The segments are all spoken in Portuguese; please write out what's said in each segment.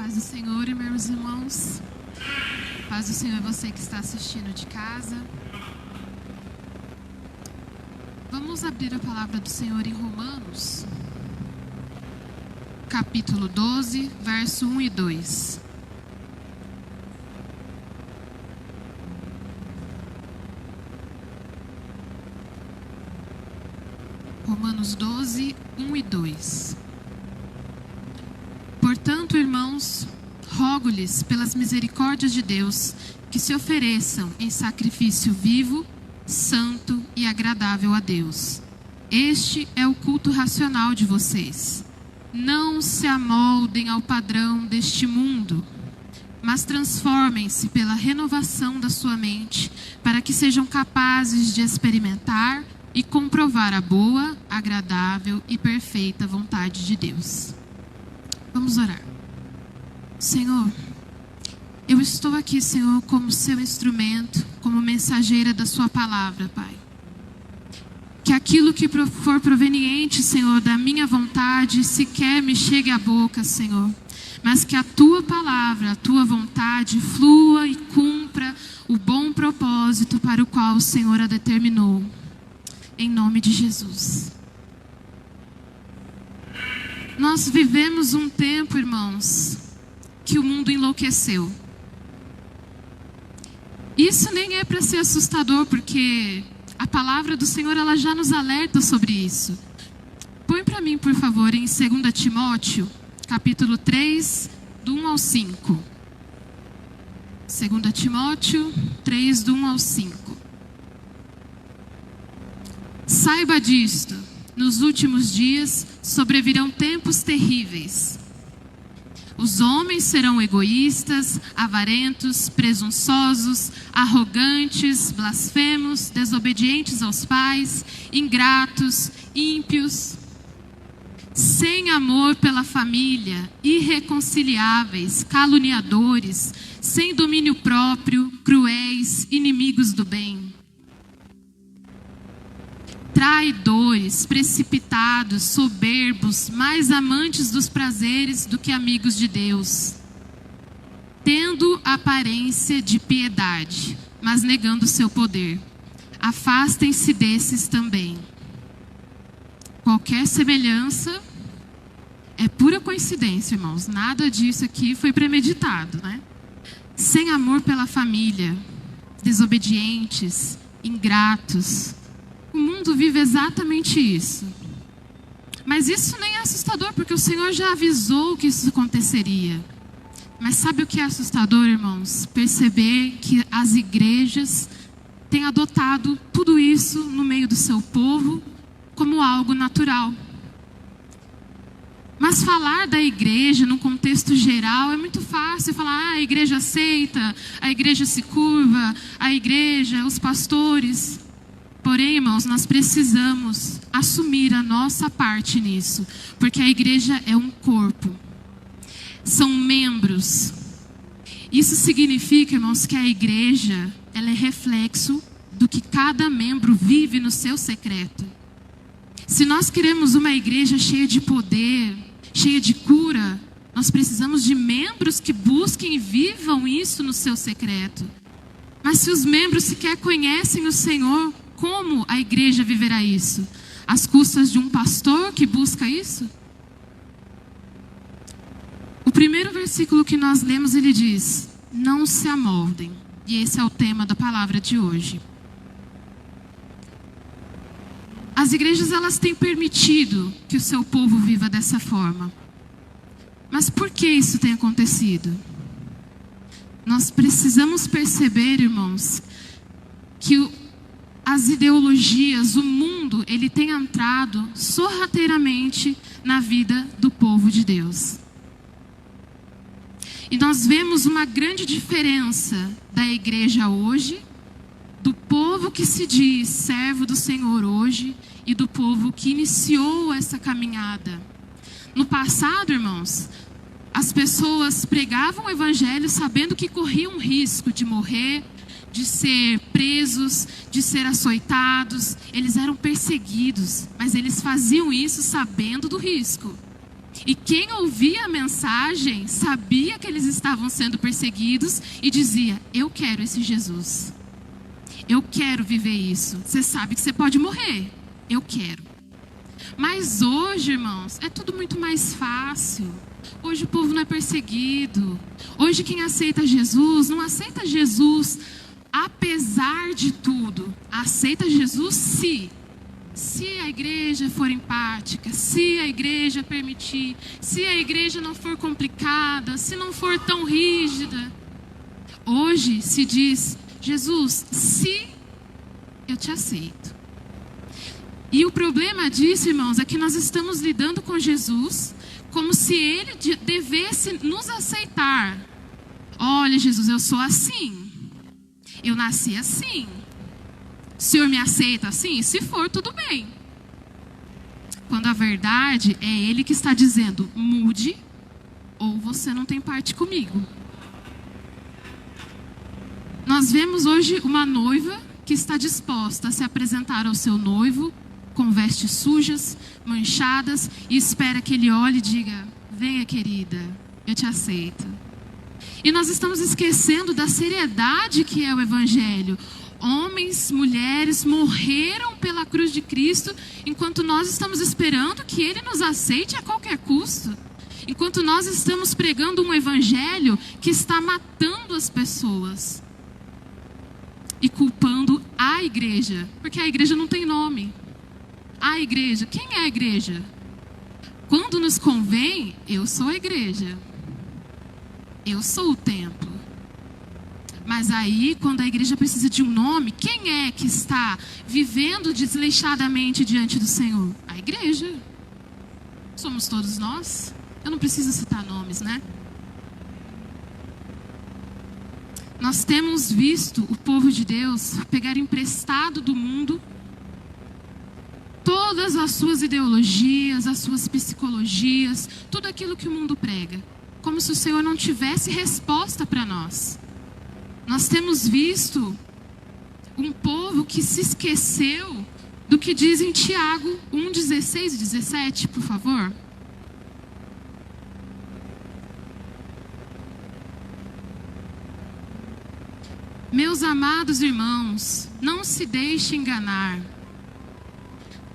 Paz do Senhor, meus irmãos. Paz do Senhor, você que está assistindo de casa. Vamos abrir a palavra do Senhor em Romanos, capítulo 12, verso 1 e 2. Romanos 12, 1 e 2. Portanto, irmãos, rogo-lhes pelas misericórdias de Deus que se ofereçam em sacrifício vivo, santo e agradável a Deus. Este é o culto racional de vocês. Não se amoldem ao padrão deste mundo, mas transformem-se pela renovação da sua mente, para que sejam capazes de experimentar e comprovar a boa, agradável e perfeita vontade de Deus. Vamos orar. Senhor, eu estou aqui, Senhor, como seu instrumento, como mensageira da sua palavra, Pai. Que aquilo que for proveniente, Senhor, da minha vontade, sequer me chegue à boca, Senhor. Mas que a tua palavra, a tua vontade, flua e cumpra o bom propósito para o qual o Senhor a determinou. Em nome de Jesus. Nós vivemos um tempo, irmãos, que o mundo enlouqueceu. Isso nem é para ser assustador, porque a palavra do Senhor ela já nos alerta sobre isso. Põe para mim, por favor, em 2 Timóteo, capítulo 3, do 1 ao 5. 2 Timóteo 3, do 1 ao 5. Saiba disto, nos últimos dias sobrevirão tempos terríveis. Os homens serão egoístas, avarentos, presunçosos, arrogantes, blasfemos, desobedientes aos pais, ingratos, ímpios, sem amor pela família, irreconciliáveis, caluniadores, sem domínio próprio, cruéis, inimigos do bem. Traidores, precipitados, soberbos, mais amantes dos prazeres do que amigos de Deus, tendo aparência de piedade, mas negando seu poder. Afastem-se desses também. Qualquer semelhança é pura coincidência, irmãos. Nada disso aqui foi premeditado, né? Sem amor pela família, desobedientes, ingratos. O mundo vive exatamente isso. Mas isso nem é assustador, porque o Senhor já avisou que isso aconteceria. Mas sabe o que é assustador, irmãos? Perceber que as igrejas têm adotado tudo isso no meio do seu povo como algo natural. Mas falar da igreja no contexto geral é muito fácil. Falar, a igreja aceita, a igreja se curva, a igreja, os pastores. Porém, irmãos, nós precisamos assumir a nossa parte nisso, porque a igreja é um corpo, são membros. Isso significa, irmãos, que a igreja ela é reflexo do que cada membro vive no seu secreto. Se nós queremos uma igreja cheia de poder, cheia de cura, nós precisamos de membros que busquem e vivam isso no seu secreto. Mas se os membros sequer conhecem o Senhor, como a igreja viverá isso? Às custas de um pastor que busca isso? O primeiro versículo que nós lemos, ele diz: não se amoldem. E esse é o tema da palavra de hoje. As igrejas, elas têm permitido que o seu povo viva dessa forma. Mas por que isso tem acontecido? Nós precisamos perceber, irmãos, que as ideologias, o mundo, ele tem entrado sorrateiramente na vida do povo de Deus. E nós vemos uma grande diferença da igreja hoje, do povo que se diz servo do Senhor hoje e do povo que iniciou essa caminhada. No passado, irmãos, as pessoas pregavam o evangelho sabendo que corriam risco de morrer, de ser presos, de ser açoitados. Eles eram perseguidos, mas eles faziam isso sabendo do risco. E quem ouvia a mensagem sabia que eles estavam sendo perseguidos e dizia: eu quero esse Jesus. Eu quero viver isso. Você sabe que você pode morrer. Eu quero. Mas hoje, irmãos, é tudo muito mais fácil. Hoje o povo não é perseguido. Hoje quem aceita Jesus, não aceita Jesus apesar de tudo. Aceita Jesus se a igreja for empática, se a igreja permitir, se a igreja não for complicada, se não for tão rígida. Hoje se diz: Jesus, se eu te aceito. E o problema disso, irmãos, é que nós estamos lidando com Jesus como se ele devesse nos aceitar. Olha, Jesus, eu sou assim. Eu nasci assim. O Senhor me aceita assim? Se for, tudo bem. Quando a verdade é Ele que está dizendo: mude ou você não tem parte comigo. Nós vemos hoje uma noiva que está disposta a se apresentar ao seu noivo com vestes sujas, manchadas, e espera que ele olhe e diga: venha, querida, eu te aceito. E nós estamos esquecendo da seriedade que é o Evangelho. Homens, mulheres morreram pela cruz de Cristo, enquanto nós estamos esperando que Ele nos aceite a qualquer custo. Enquanto nós estamos pregando um Evangelho que está matando as pessoas e culpando a igreja, porque a igreja não tem nome. A igreja, quem é a igreja? Quando nos convém, eu sou a igreja. Eu sou o templo. Mas aí, quando a igreja precisa de um nome, quem é que está vivendo desleixadamente diante do Senhor? A igreja. Somos todos nós. Eu não preciso citar nomes, né? Nós temos visto o povo de Deus pegar emprestado do mundo todas as suas ideologias, as suas psicologias, tudo aquilo que o mundo prega, como se o Senhor não tivesse resposta para nós. Nós temos visto um povo que se esqueceu do que diz em Tiago 1:16 e 17, por favor. Meus amados irmãos, não se deixe enganar.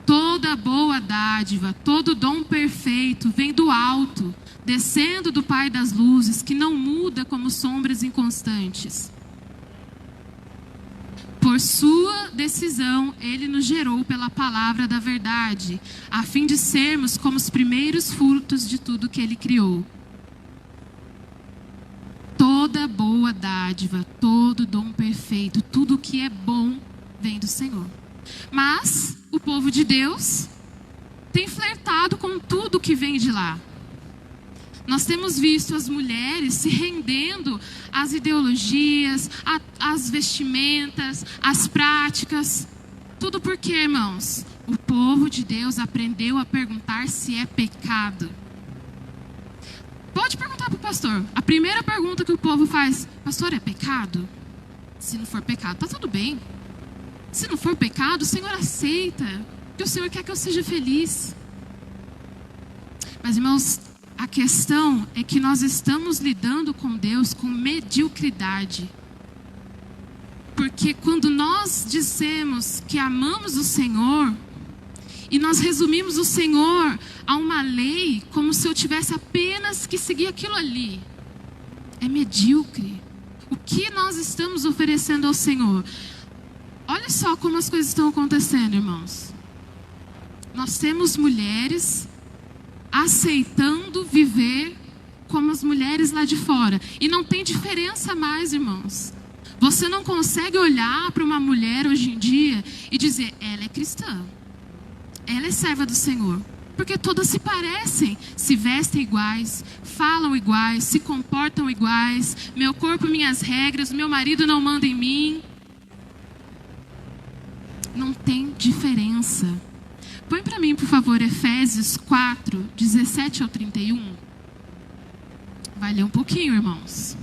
Toda boa dádiva, todo dom perfeito vem do alto, descendo do Pai das luzes, que não muda como sombras inconstantes. Por sua decisão, Ele nos gerou pela palavra da verdade, a fim de sermos como os primeiros frutos de tudo que Ele criou. Toda boa dádiva, todo dom perfeito, tudo que é bom vem do Senhor. Mas o povo de Deus tem flertado com tudo que vem de lá. Nós temos visto as mulheres se rendendo às ideologias, às vestimentas, às práticas. Tudo porque, irmãos, o povo de Deus aprendeu a perguntar se é pecado. Pode perguntar para o pastor. A primeira pergunta que o povo faz: pastor, é pecado? Se não for pecado, tá tudo bem. Se não for pecado, o Senhor aceita. Porque o Senhor quer que eu seja feliz. Mas, irmãos, a questão é que nós estamos lidando com Deus com mediocridade. Porque quando nós dizemos que amamos o Senhor, e nós resumimos o Senhor a uma lei, como se eu tivesse apenas que seguir aquilo ali, é medíocre. O que nós estamos oferecendo ao Senhor? Olha só como as coisas estão acontecendo, irmãos. Nós temos mulheres aceitando viver como as mulheres lá de fora. E não tem diferença mais, irmãos. Você não consegue olhar para uma mulher hoje em dia e dizer: ela é cristã, ela é serva do Senhor. Porque todas se parecem, se vestem iguais, falam iguais, se comportam iguais. Meu corpo, minhas regras, meu marido não manda em mim. Não tem diferença. Põe para mim, por favor, Efésios 4, 17 ao 31. Vai ler um pouquinho, irmãos.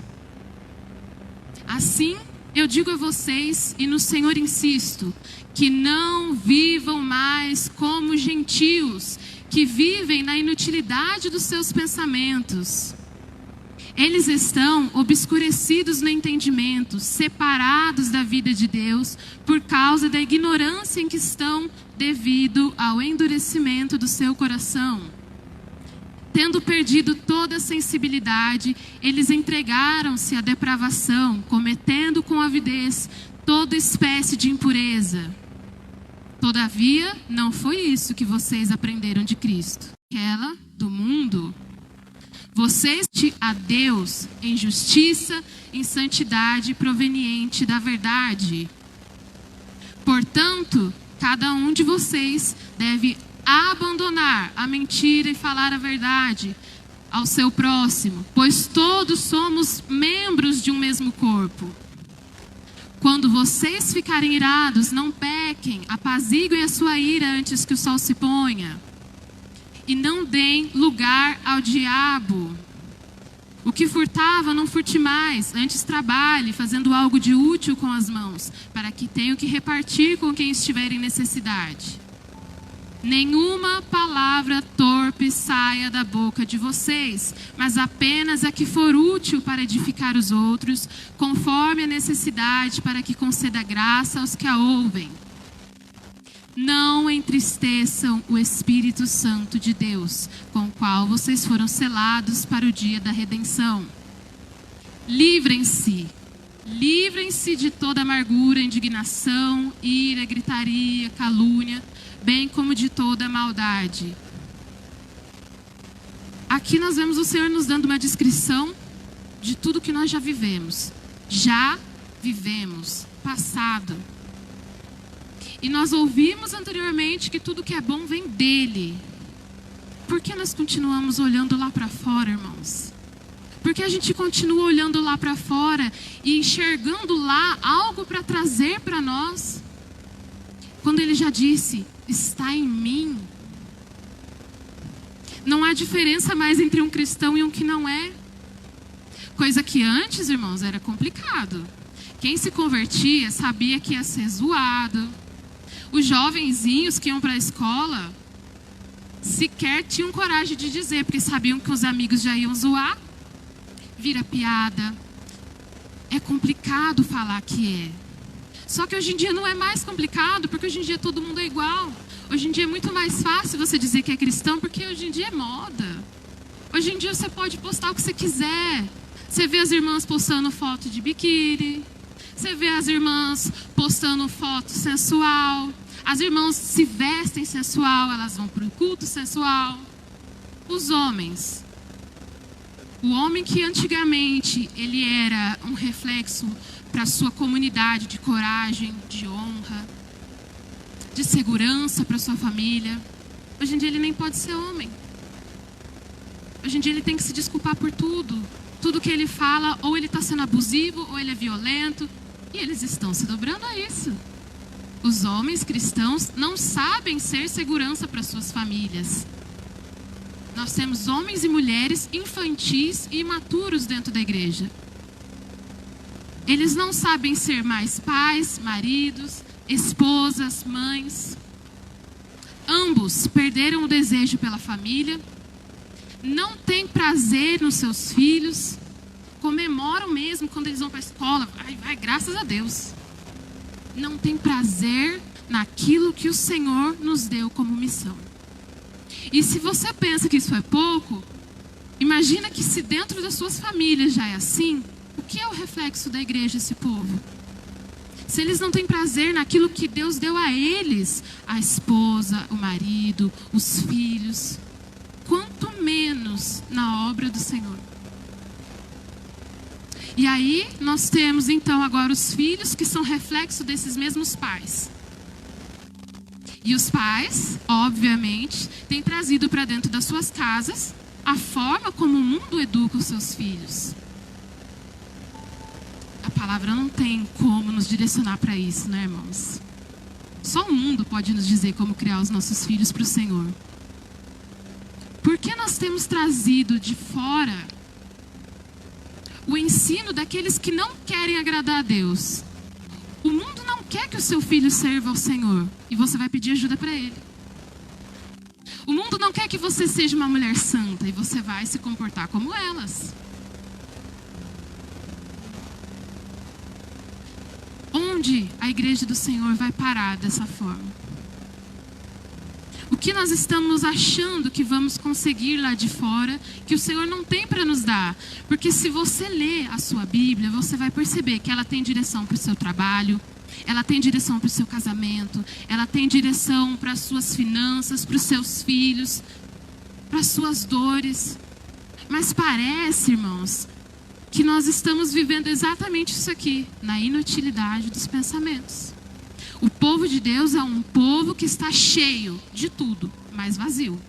Assim, Eu digo a vocês, e no Senhor insisto, que não vivam mais como gentios, que vivem na inutilidade dos seus pensamentos. Eles estão obscurecidos no entendimento, separados da vida de Deus, por causa da ignorância em que estão devido ao endurecimento do seu coração. Tendo perdido toda a sensibilidade, eles entregaram-se à depravação, cometendo com avidez toda espécie de impureza. Todavia, não foi isso que vocês aprenderam de Cristo. Aquela do mundo. Vocês a Deus em justiça, em santidade proveniente da verdade. Portanto, cada um de vocês deve abandonar a mentira e falar a verdade ao seu próximo, pois todos somos membros de um mesmo corpo. Quando vocês ficarem irados, não pequem, apaziguem a sua ira antes que o sol se ponha. E não deem lugar ao diabo. O que furtava, não furte mais, antes trabalhe, fazendo algo de útil com as mãos, para que tenham que repartir com quem estiver em necessidade. Nenhuma palavra torpe saia da boca de vocês, mas apenas a que for útil para edificar os outros, conforme a necessidade, para que conceda graça aos que a ouvem. Não entristeçam o Espírito Santo de Deus, com o qual vocês foram selados para o dia da redenção. Livrem-se de toda amargura, indignação, ira, gritaria, calúnia, bem como de toda maldade. Aqui nós vemos o Senhor nos dando uma descrição de tudo que nós já vivemos. Já vivemos, passado. E nós ouvimos anteriormente que tudo que é bom vem dele. Por que nós continuamos olhando lá para fora, irmãos? Por que a gente continua olhando lá para fora e enxergando lá algo para trazer para nós? Quando ele já disse, está em mim. Não há diferença mais entre um cristão e um que não é. Coisa que antes, irmãos, era complicado. Quem se convertia sabia que ia ser zoado. Os jovenzinhos que iam para a escola sequer tinham coragem de dizer, porque sabiam que os amigos já iam zoar. Vira piada. É complicado falar que é. Só que hoje em dia não é mais complicado, porque hoje em dia todo mundo é igual. Hoje em dia é muito mais fácil você dizer que é cristão, porque hoje em dia é moda. Hoje em dia você pode postar o que você quiser. Você vê as irmãs postando foto de biquíni. Você vê as irmãs postando foto sensual. As irmãs se vestem sensual, elas vão para o culto sensual. Os homens. O homem que antigamente ele era um reflexo para a sua comunidade de coragem, de honra, de segurança para a sua família. Hoje em dia ele nem pode ser homem. Hoje em dia ele tem que se desculpar por tudo. Tudo que ele fala, ou ele está sendo abusivo, ou ele é violento. E eles estão se dobrando a isso. Os homens cristãos não sabem ser segurança para suas famílias. Nós temos homens e mulheres infantis e imaturos dentro da igreja. Eles não sabem ser mais pais, maridos, esposas, mães. Ambos perderam o desejo pela família, não têm prazer nos seus filhos, comemoram mesmo quando eles vão para a escola. Vai, graças a Deus. Não tem prazer naquilo que o Senhor nos deu como missão. E se você pensa que isso é pouco, imagina que se dentro das suas famílias já é assim, o que é o reflexo da igreja, esse povo? Se eles não têm prazer naquilo que Deus deu a eles, a esposa, o marido, os filhos, quanto menos na obra do Senhor. E aí nós temos então agora os filhos que são reflexo desses mesmos pais. E os pais, obviamente, têm trazido para dentro das suas casas a forma como o mundo educa os seus filhos. A palavra não tem como nos direcionar para isso, né, irmãos? Só o mundo pode nos dizer como criar os nossos filhos para o Senhor. Por que nós temos trazido de fora o ensino daqueles que não querem agradar a Deus. O mundo não quer que o seu filho sirva ao Senhor e você vai pedir ajuda para ele. O mundo não quer que você seja uma mulher santa e você vai se comportar como elas. Onde a igreja do Senhor vai parar dessa forma? O que nós estamos achando que vamos conseguir lá de fora, que o Senhor não tem para nos dar? Porque se você ler a sua Bíblia, você vai perceber que ela tem direção para o seu trabalho, ela tem direção para o seu casamento, ela tem direção para as suas finanças, para os seus filhos, para as suas dores. Mas parece, irmãos, que nós estamos vivendo exatamente isso aqui, na inutilidade dos pensamentos. O povo de Deus é um povo que está cheio de tudo, mas vazio.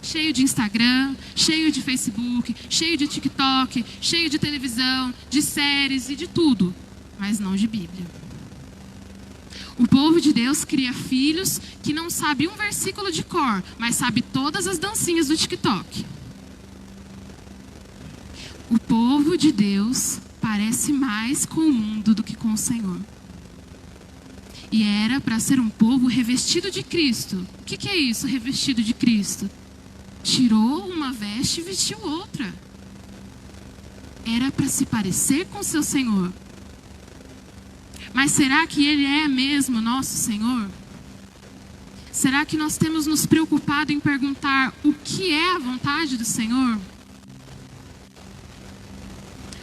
Cheio de Instagram, cheio de Facebook, cheio de TikTok, cheio de televisão, de séries e de tudo, mas não de Bíblia. O povo de Deus cria filhos que não sabe um versículo de cor, mas sabe todas as dancinhas do TikTok. O povo de Deus parece mais com o mundo do que com o Senhor. E era para ser um povo revestido de Cristo. O que é isso, revestido de Cristo? Tirou uma veste e vestiu outra. Era para se parecer com seu Senhor. Mas será que Ele é mesmo nosso Senhor? Será que nós temos nos preocupado em perguntar o que é a vontade do Senhor?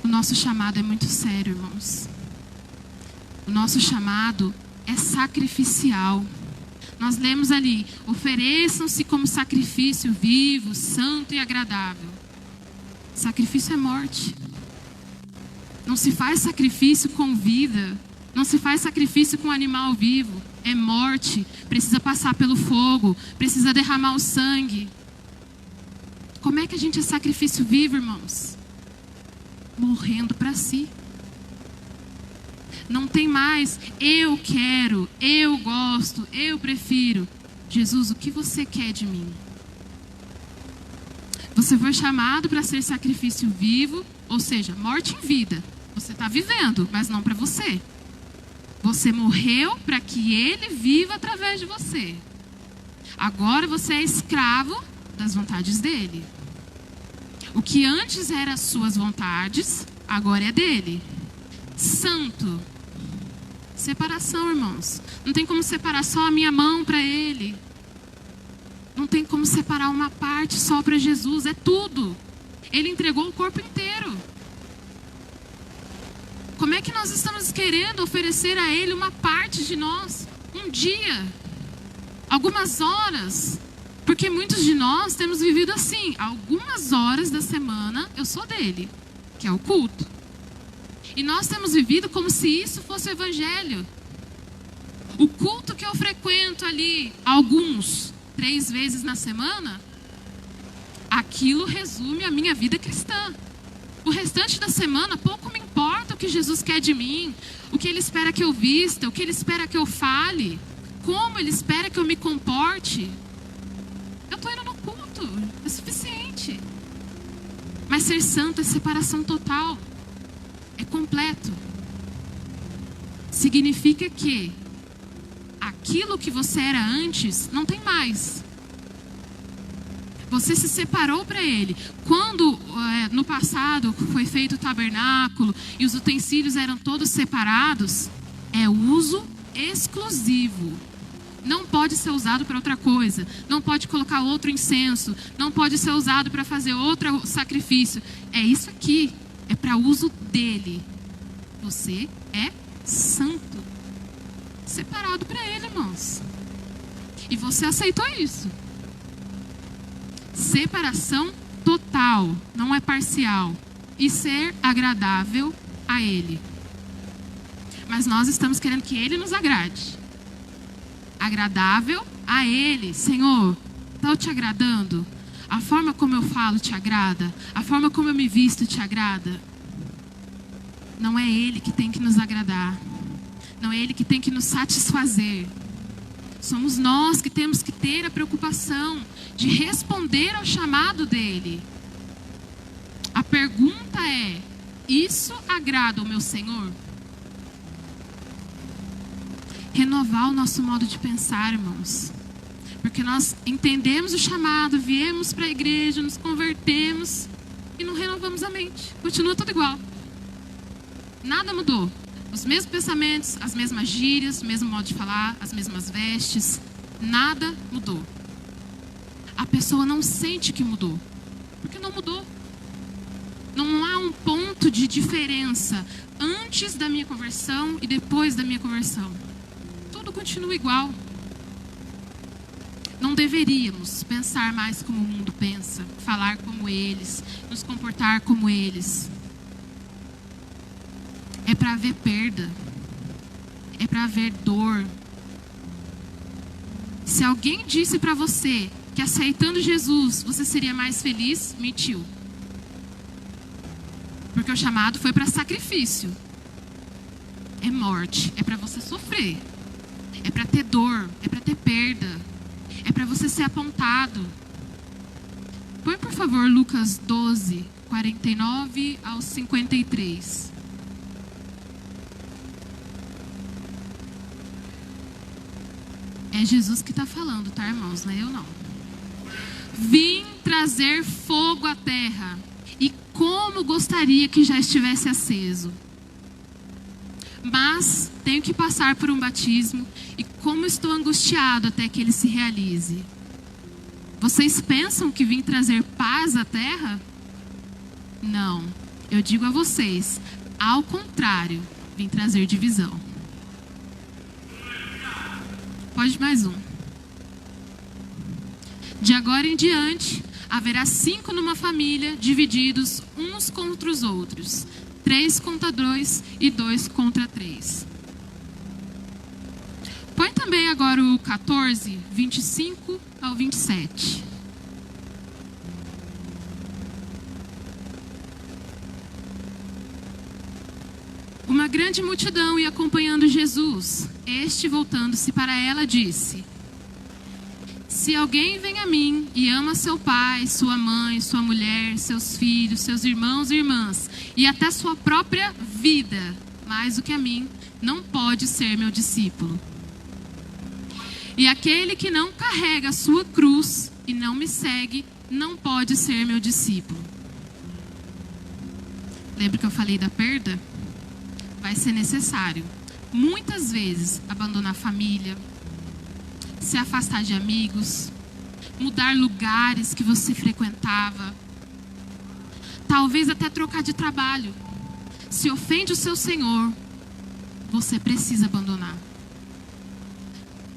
O nosso chamado é muito sério, irmãos. O nosso chamado é sacrificial. Nós lemos ali: ofereçam-se como sacrifício vivo, santo e agradável. Sacrifício é morte. Não se faz sacrifício com vida. Não se faz sacrifício com animal vivo. É morte. Precisa passar pelo fogo. Precisa derramar o sangue. Como é que a gente é sacrifício vivo, irmãos? Morrendo para si. Não tem mais eu quero, eu gosto, eu prefiro. Jesus, o que você quer de mim? Você foi chamado para ser sacrifício vivo, ou seja, morte em vida. Você está vivendo, mas não para você. Você morreu para que Ele viva através de você. Agora você é escravo das vontades dEle. O que antes era as suas vontades, agora é dEle. Santo. Separação, irmãos. Não tem como separar só a minha mão para Ele. Não tem como separar uma parte só para Jesus. É tudo. Ele entregou o corpo inteiro. Como é que nós estamos querendo oferecer a Ele uma parte de nós? Um dia. Algumas horas. Porque muitos de nós temos vivido assim. Algumas horas da semana eu sou dele, que é o culto. E nós temos vivido como se isso fosse o evangelho. O culto que eu frequento ali, alguns, 3 vezes na semana, aquilo resume a minha vida cristã. O restante da semana, pouco me importa o que Jesus quer de mim, o que Ele espera que eu vista, o que Ele espera que eu fale, como Ele espera que eu me comporte. Eu estou indo no culto, é suficiente. Mas ser santo é separação total. É completo. Significa que aquilo que você era antes não tem mais. Você se separou para Ele. Quando no passado foi feito o tabernáculo e os utensílios eram todos separados, é uso exclusivo. Não pode ser usado para outra coisa. Não pode colocar outro incenso. Não pode ser usado para fazer outro sacrifício. É isso aqui. É para uso dele. Você é santo. Separado para Ele, irmãos. E você aceitou isso. Separação total. Não é parcial. E ser agradável a Ele. Mas nós estamos querendo que Ele nos agrade. Agradável a Ele. Senhor, está te agradando? A forma como eu falo te agrada? A forma como eu me visto te agrada? Não é Ele que tem que nos agradar. Não é Ele que tem que nos satisfazer. Somos nós que temos que ter a preocupação de responder ao chamado dEle. A pergunta é: Isso agrada ao meu Senhor? Renovar o nosso modo de pensar, irmãos. Porque nós entendemos o chamado, viemos para a igreja, nos convertemos e não renovamos a mente. Continua tudo igual. Nada mudou. Os mesmos pensamentos, as mesmas gírias, o mesmo modo de falar, as mesmas vestes. Nada mudou. A pessoa não sente que mudou, porque não mudou. Não há um ponto de diferença antes da minha conversão e depois da minha conversão. Tudo continua igual. Não deveríamos pensar mais como o mundo pensa, falar como eles, nos comportar como eles. É para haver perda. É para haver dor. Se alguém disse para você que aceitando Jesus você seria mais feliz, mentiu. Porque o chamado foi para sacrifício. É morte, é para você sofrer. É para ter dor, é para ter perda. É para você ser apontado. Põe, por favor, Lucas 12, 49 ao 53. É Jesus que está falando, tá, irmãos? Não é eu, não. Vim trazer fogo à terra, e como gostaria que já estivesse aceso. Mas tenho que passar por um batismo, e como estou angustiado até que ele se realize. Vocês pensam que vim trazer paz à terra? Não, eu digo a vocês, ao contrário, vim trazer divisão. Pode mais um. De agora em diante, haverá 5 numa família, divididos uns contra os outros. 3 contra 2 e 2 contra 3. Põe também agora o 14, 25 ao 27. Uma grande multidão ia acompanhando Jesus. Este, voltando-se para ela, disse: se alguém vem a mim e ama seu pai, sua mãe, sua mulher, seus filhos, seus irmãos e irmãs, e até sua própria vida, mais do que a mim, não pode ser meu discípulo. E aquele que não carrega a sua cruz e não me segue, não pode ser meu discípulo. Lembra que eu falei da perda? Vai ser necessário, muitas vezes, abandonar a família, se afastar de amigos, mudar lugares que você frequentava, talvez até trocar de trabalho. Se ofende o seu Senhor, você precisa abandonar.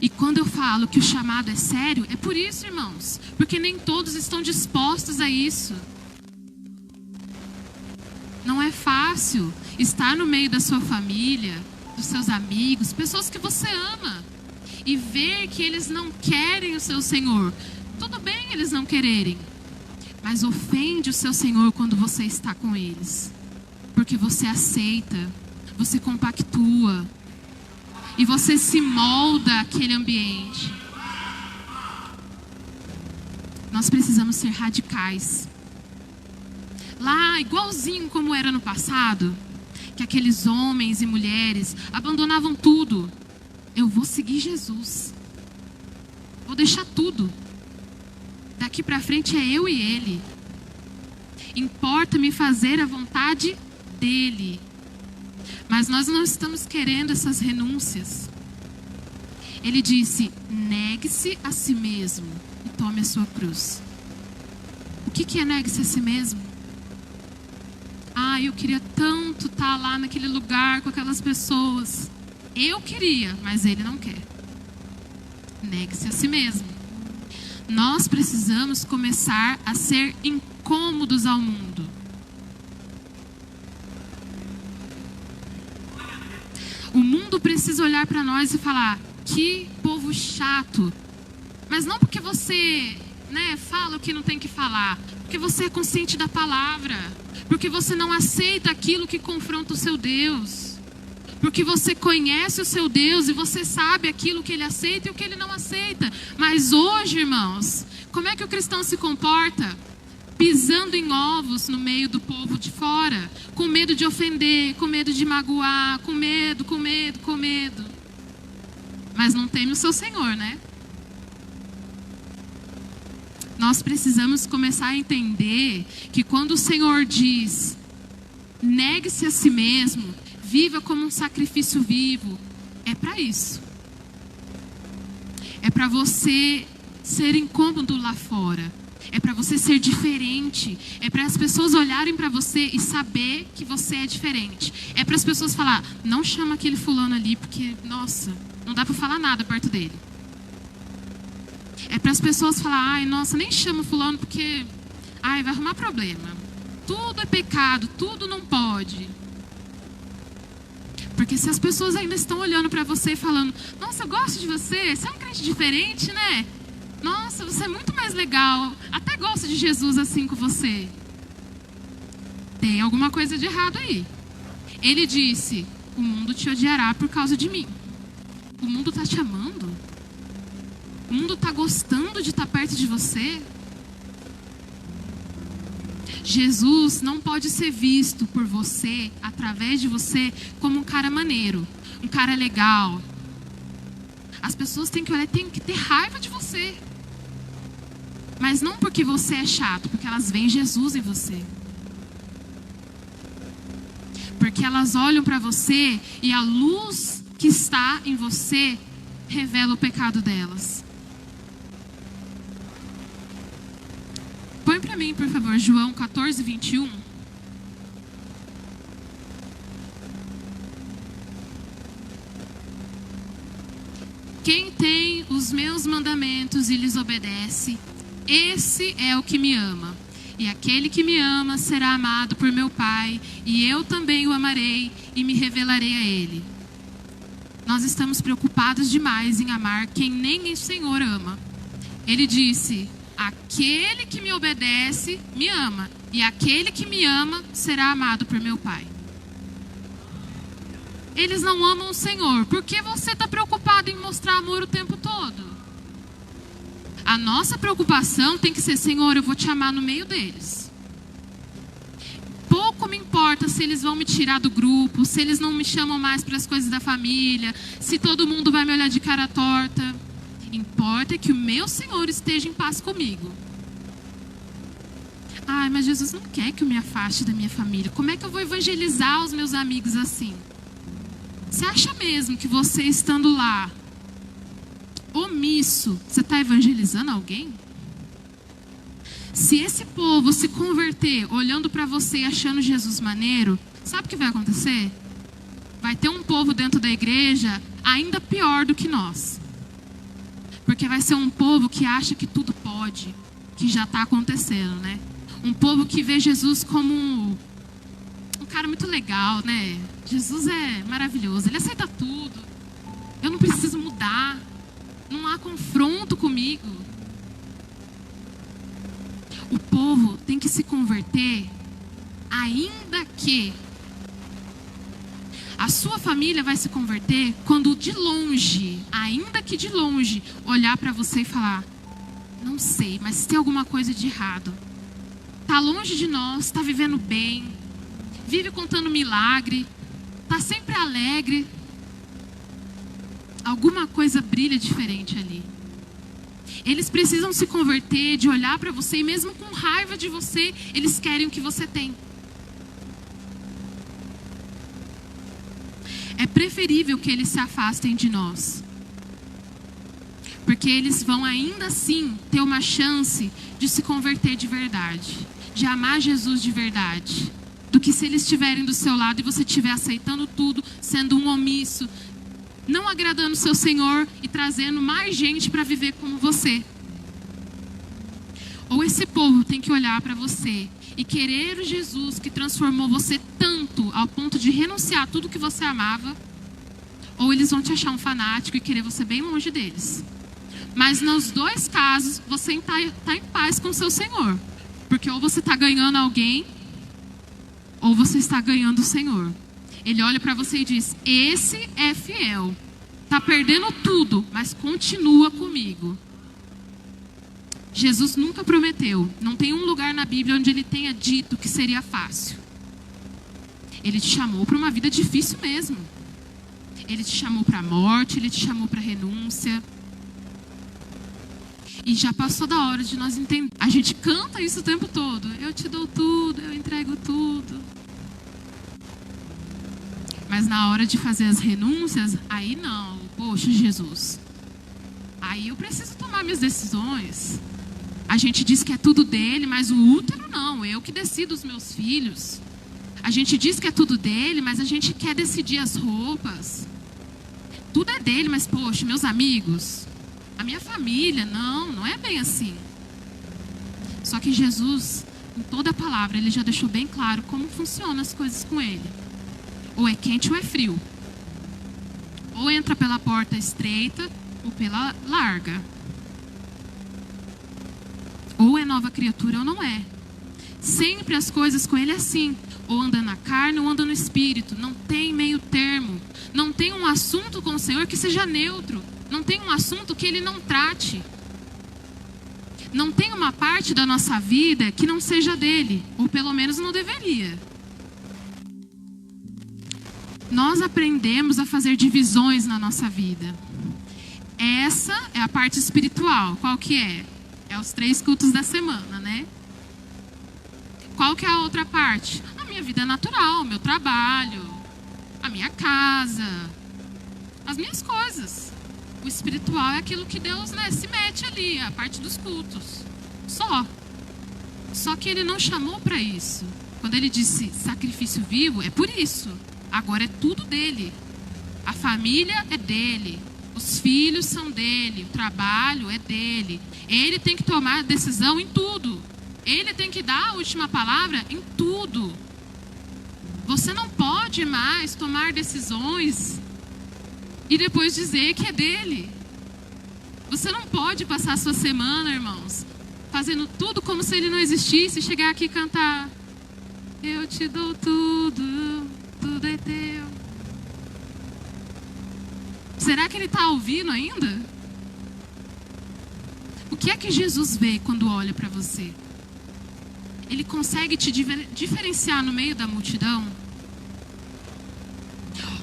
E quando eu falo que o chamado é sério, é por isso, irmãos, porque nem todos estão dispostos a isso. Não é fácil estar no meio da sua família, dos seus amigos, pessoas que você ama, e ver que eles não querem o seu Senhor. Tudo bem eles não quererem, mas ofende o seu Senhor quando você está com eles. Porque você aceita, você compactua, e você se molda àquele ambiente. Nós precisamos ser radicais. Lá, igualzinho como era no passado, que aqueles homens e mulheres abandonavam tudo. Eu vou seguir Jesus. Vou deixar tudo. Daqui para frente é eu e Ele. Importa-me fazer a vontade dEle. Mas nós não estamos querendo essas renúncias. Ele disse: negue-se a si mesmo e tome a sua cruz. O que é negue-se a si mesmo? Ah, eu queria tanto estar lá naquele lugar com aquelas pessoas. Eu queria, mas ele não quer. Negue-se a si mesmo. Nós precisamos começar a ser incômodos ao mundo. O mundo precisa olhar para nós e falar: que povo chato. Mas não porque você, fala o que não tem que falar. Porque você é consciente da palavra. Porque você não aceita aquilo que confronta o seu Deus. Porque você conhece o seu Deus e você sabe aquilo que Ele aceita e o que Ele não aceita. Mas hoje, irmãos, como é que o cristão se comporta? pisando em ovos no meio do povo de fora, com medo de ofender, com medo de magoar, com medo. Mas não teme o seu Senhor, né? Nós precisamos começar a entender que quando o Senhor diz, negue-se a si mesmo, viva como um sacrifício vivo, é para isso. É para você ser incômodo lá fora. É para você ser diferente. É para as pessoas olharem para você e saber que você é diferente. É para as pessoas falar, não chama aquele fulano ali porque, nossa, não dá para falar nada perto dele. É para as pessoas falar, ai, nossa, nem chama fulano porque, ai, vai arrumar problema. Tudo é pecado, tudo não pode. Porque se as pessoas ainda estão olhando para você e falando, nossa, eu gosto de você, você é um crente diferente, né? Nossa, você é muito mais legal, até gosto de Jesus assim com você. Tem alguma coisa de errado aí. Ele disse, o mundo te odiará por causa de mim. O mundo está te amando? O mundo está gostando de estar perto de você? Jesus não pode ser visto por você, através de você, como um cara maneiro, um cara legal. As pessoas têm que olhar, têm que ter raiva de você. Mas não porque você é chato, porque elas veem Jesus em você. Porque elas olham para você e a luz que está em você revela o pecado delas. Põe para mim, por favor, João 14, 21. Quem tem os meus mandamentos e lhes obedece, esse é o que me ama. E aquele que me ama será amado por meu Pai, e eu também o amarei e me revelarei a ele. Nós estamos preocupados demais em amar quem nem o Senhor ama. Ele disse, aquele que me obedece me ama, e aquele que me ama será amado por meu Pai. Eles não amam o Senhor. Por que você está preocupado em mostrar amor o tempo todo? A nossa preocupação tem que ser, Senhor, eu vou te amar no meio deles. Pouco me importa se eles vão me tirar do grupo, se eles não me chamam mais para as coisas da família, se todo mundo vai me olhar de cara torta. Importa que o meu Senhor esteja em paz comigo. Ai, mas Jesus não quer que eu me afaste da minha família. Como é que eu vou evangelizar os meus amigos assim? Você acha mesmo que você estando lá, omisso, você está evangelizando alguém? Se esse povo se converter olhando para você e achando Jesus maneiro, sabe o que vai acontecer? Vai ter um povo dentro da igreja ainda pior do que nós. Porque vai ser um povo que acha que tudo pode, que já está acontecendo, né? Um povo que vê Jesus como um cara muito legal, né? Jesus é maravilhoso, ele aceita tudo. Eu não preciso mudar. Não há confronto comigo. O povo tem que se converter, ainda que a sua família vai se converter quando de longe, ainda que de longe, olhar para você e falar, não sei, mas tem alguma coisa de errado. Está longe de nós, está vivendo bem, vive contando milagre, está sempre alegre. Alguma coisa brilha diferente ali. Eles precisam se converter, de olhar para você, e mesmo com raiva de você, eles querem o que você tem. É preferível que eles se afastem de nós. Porque eles vão ainda assim ter uma chance de se converter de verdade, de amar Jesus de verdade, do que se eles estiverem do seu lado e você estiver aceitando tudo, sendo um omisso, não agradando o seu Senhor e trazendo mais gente para viver como você. Ou esse povo tem que olhar para você e querer o Jesus que transformou você tanto ao ponto de renunciar a tudo que você amava, ou eles vão te achar um fanático e querer você bem longe deles. Mas nos dois casos, você está em paz com o seu Senhor. Porque ou você está ganhando alguém, ou você está ganhando o Senhor. Ele olha para você e diz, esse é fiel. Está perdendo tudo, mas continua comigo. Jesus nunca prometeu. Não tem um lugar na Bíblia onde ele tenha dito que seria fácil. Ele te chamou para uma vida difícil mesmo. Ele te chamou para a morte, ele te chamou para a renúncia. E já passou da hora de nós entender. A gente canta isso o tempo todo. Eu te dou tudo, eu entrego tudo. Mas na hora de fazer as renúncias, aí não. Poxa, Jesus. Aí eu preciso tomar minhas decisões. A gente diz que é tudo dele, mas o útero não. Eu que decido os meus filhos. A gente diz que é tudo dele, mas a gente quer decidir as roupas. Tudo é dele, mas poxa, meus amigos, a minha família, não é bem assim. Só que Jesus, em toda a palavra, ele já deixou bem claro como funcionam as coisas com ele. Ou é quente ou é frio. Ou entra pela porta estreita ou pela larga. Ou é nova criatura ou não é. Sempre as coisas com ele é assim. Ou anda na carne ou anda no espírito. Não tem meio termo. Não tem um assunto com o Senhor que seja neutro. Não tem um assunto que ele não trate. Não tem uma parte da nossa vida que não seja dele. Ou pelo menos não deveria. Nós aprendemos a fazer divisões na nossa vida. Essa é a parte espiritual. Qual que é? É os 3 cultos da semana, né? Qual que é a outra parte? A minha vida natural, meu trabalho, a minha casa, as minhas coisas. O espiritual é aquilo que Deus, né, se mete ali, a parte dos cultos. Só que ele não chamou para isso. Quando ele disse sacrifício vivo, é por isso. Agora é tudo dele. A família é dele. Os filhos são dele. O trabalho é dele. Ele tem que tomar decisão em tudo. Ele tem que dar a última palavra em tudo. Você não pode mais tomar decisões e depois dizer que é dele. Você não pode passar a sua semana, irmãos, fazendo tudo como se ele não existisse e chegar aqui e cantar: eu te dou tudo, tudo é teu. Será que ele está ouvindo ainda? O que é que Jesus vê quando olha para você? Ele consegue te diferenciar no meio da multidão?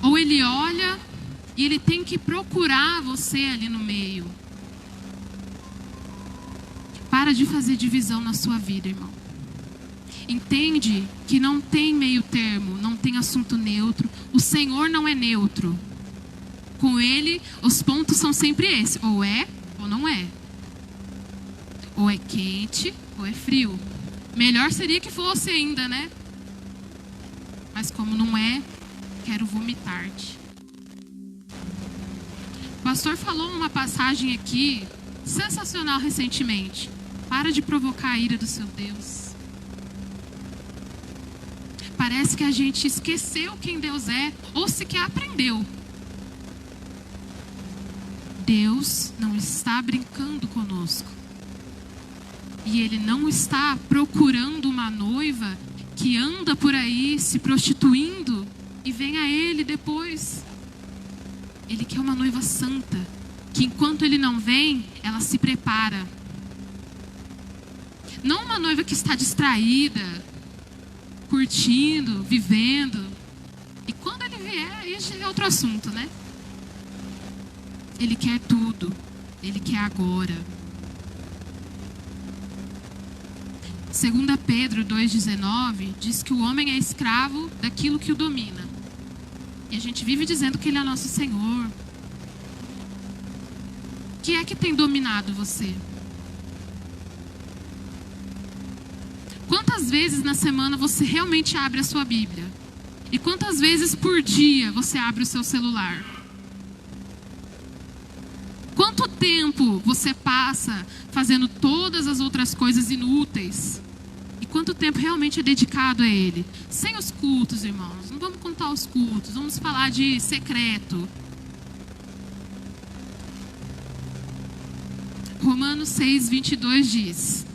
Ou ele olha e ele tem que procurar você ali no meio? Para de fazer divisão na sua vida, irmão. Entende que não tem meio termo, não tem assunto neutro. O Senhor não é neutro. Com ele, os pontos são sempre esses. Ou é ou não é. Ou é quente ou é frio. Melhor seria que fosse ainda, né? Mas como não é, quero vomitar-te. O pastor falou uma passagem aqui sensacional recentemente. Para de provocar a ira do seu Deus. Parece que a gente esqueceu quem Deus é ou sequer aprendeu. Deus não está brincando conosco. E ele não está procurando uma noiva que anda por aí se prostituindo e vem a ele depois. Ele quer uma noiva santa, que enquanto ele não vem, ela se prepara. Não uma noiva que está distraída, curtindo, vivendo. E quando ele vier, aí é outro assunto, né? Ele quer tudo. Ele quer agora. 2 Pedro 2,19 diz que o homem é escravo daquilo que o domina. E a gente vive dizendo que ele é nosso Senhor. O que é que tem dominado você? Quantas vezes na semana você realmente abre a sua Bíblia? E quantas vezes por dia você abre o seu celular? Quanto tempo você passa fazendo todas as outras coisas inúteis? E quanto tempo realmente é dedicado a Ele? Sem os cultos, irmãos. Não vamos contar os cultos. Vamos falar de secreto. Romanos 6:22 diz: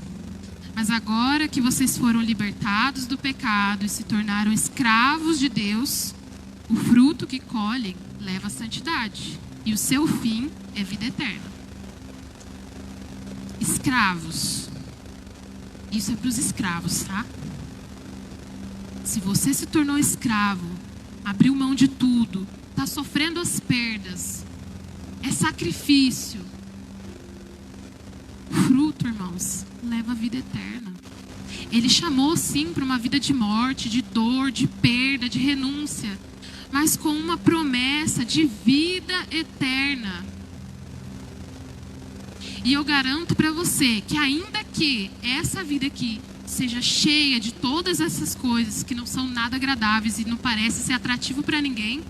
mas agora que vocês foram libertados do pecado e se tornaram escravos de Deus, o fruto que colhem leva à santidade. E o seu fim é vida eterna. Escravos. Isso é para os escravos, tá? Se você se tornou escravo, abriu mão de tudo, está sofrendo as perdas, é sacrifício. Fruto, irmãos, leva a vida eterna. Ele chamou sim para uma vida de morte, de dor, de perda, de renúncia, mas com uma promessa de vida eterna. E eu garanto para você que ainda que essa vida aqui seja cheia de todas essas coisas que não são nada agradáveis e não parece ser atrativo para ninguém,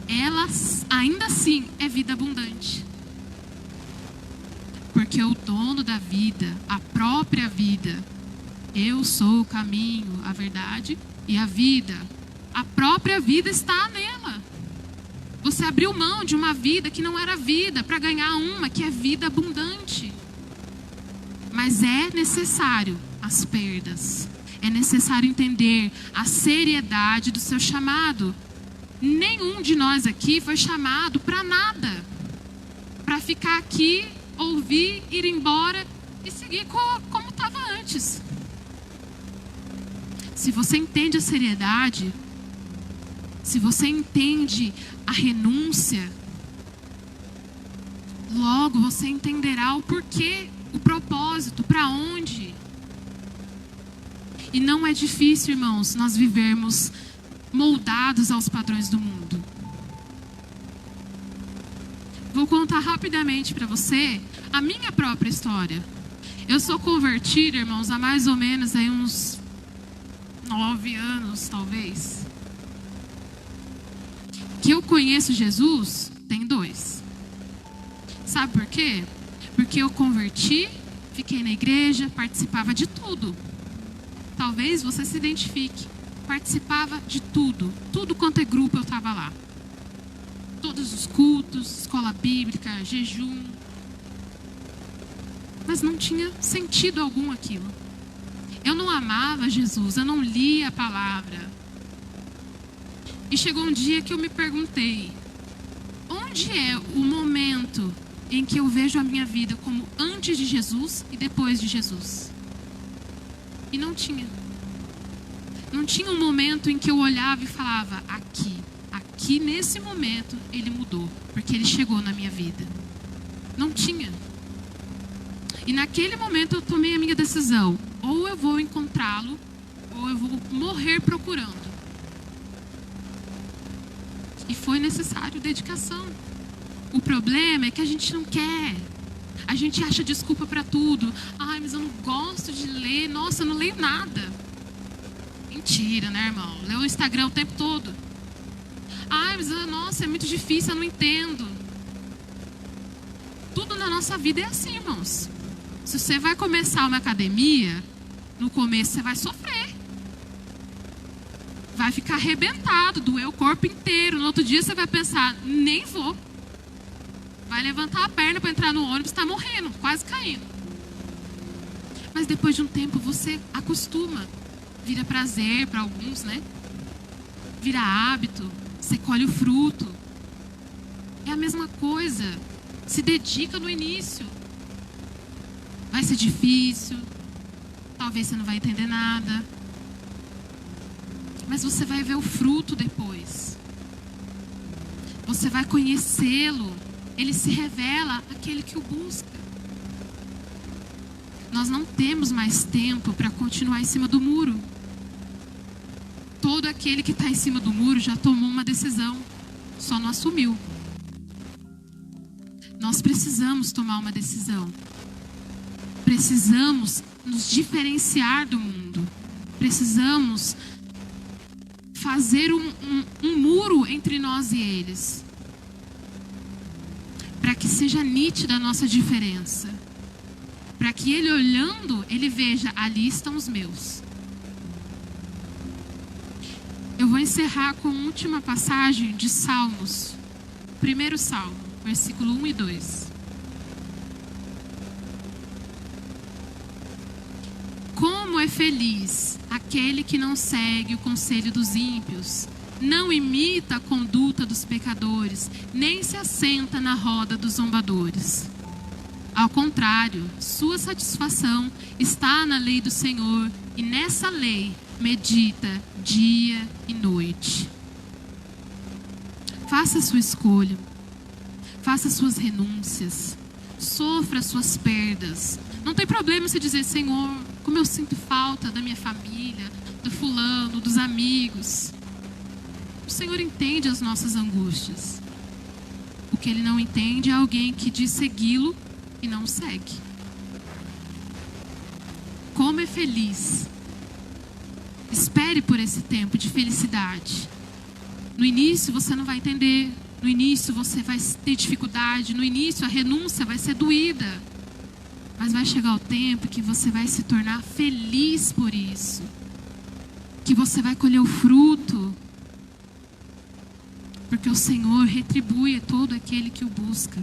ela ainda assim é vida abundante. Porque o dono da vida, a própria vida, eu sou o caminho, a verdade e a vida. A própria vida está nela. Você abriu mão de uma vida que não era vida para ganhar uma que é vida abundante. Mas é necessário as perdas. É necessário entender a seriedade do seu chamado. Nenhum de nós aqui foi chamado para nada. Para ficar aqui, ouvir, ir embora e seguir como estava antes. Se você entende a seriedade, se você entende a renúncia, logo você entenderá o porquê, o propósito, para onde. E não é difícil, irmãos, nós vivermos moldados aos padrões do mundo. Vou contar rapidamente para você a minha própria história. Eu sou convertida, irmãos, há mais ou menos aí uns 9 anos, talvez. Que eu conheço Jesus, tem 2. Sabe por quê? Porque eu converti, fiquei na igreja, participava de tudo. Talvez você se identifique. Participava de tudo. Tudo quanto é grupo eu estava lá. Todos os cultos, escola bíblica, jejum. Mas não tinha sentido algum aquilo. Eu não amava Jesus, eu não lia a palavra. E chegou um dia que eu me perguntei: onde é o momento em que eu vejo a minha vida como antes de Jesus e depois de Jesus? E não tinha. Não tinha um momento em que eu olhava e falava: aqui nesse momento ele mudou, porque ele chegou na minha vida. Não tinha. E naquele momento eu tomei a minha decisão: ou eu vou encontrá-lo, ou eu vou morrer procurando. E foi necessário dedicação. O problema é que a gente não quer. A gente acha desculpa para tudo. Ai, mas eu não gosto de ler. Nossa, eu não leio nada. Mentira, né, irmão? Lê o Instagram o tempo todo. Ai, mas nossa, é muito difícil, eu não entendo. Tudo na nossa vida é assim, irmãos. Se você vai começar uma academia, no começo você vai sofrer. Vai ficar arrebentado, doer o corpo inteiro. No outro dia você vai pensar: nem vou. Vai levantar a perna para entrar no ônibus, está morrendo, quase caindo. Mas depois de um tempo você acostuma. Vira prazer para alguns, né? Vira hábito. Você colhe o fruto. É a mesma coisa. Se dedica no início. Vai ser difícil. Talvez você não vai entender nada. Mas você vai ver o fruto depois. Você vai conhecê-lo. Ele se revela àquele que o busca. Nós não temos mais tempo para continuar em cima do muro. Todo aquele que está em cima do muro já tomou uma decisão, só não assumiu. Nós precisamos tomar uma decisão. Precisamos nos diferenciar do mundo. Precisamos fazer um muro entre nós e eles, para que seja nítida a nossa diferença. Para que ele olhando, ele veja: ali estão os meus. Eu vou encerrar com a última passagem de Salmos. Primeiro Salmo, versículo 1 e 2. Como é feliz aquele que não segue o conselho dos ímpios, não imita a conduta dos pecadores, nem se assenta na roda dos zombadores. Ao contrário, sua satisfação está na lei do Senhor, e nessa lei medita dia e noite. Faça a sua escolha, faça suas renúncias, sofra suas perdas. Não tem problema você dizer: Senhor, como eu sinto falta da minha família, do fulano, dos amigos. O Senhor entende as nossas angústias. O que Ele não entende é alguém que diz segui-lo e não o segue. Como é feliz. Espere por esse tempo de felicidade. No início você não vai entender. No início você vai ter dificuldade. No início a renúncia vai ser doída. Mas vai chegar o tempo que você vai se tornar feliz por isso. Que você vai colher o fruto. Porque o Senhor retribui a todo aquele que o busca.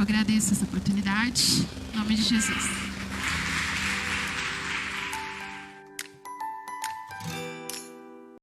Eu agradeço essa oportunidade. Em nome de Jesus.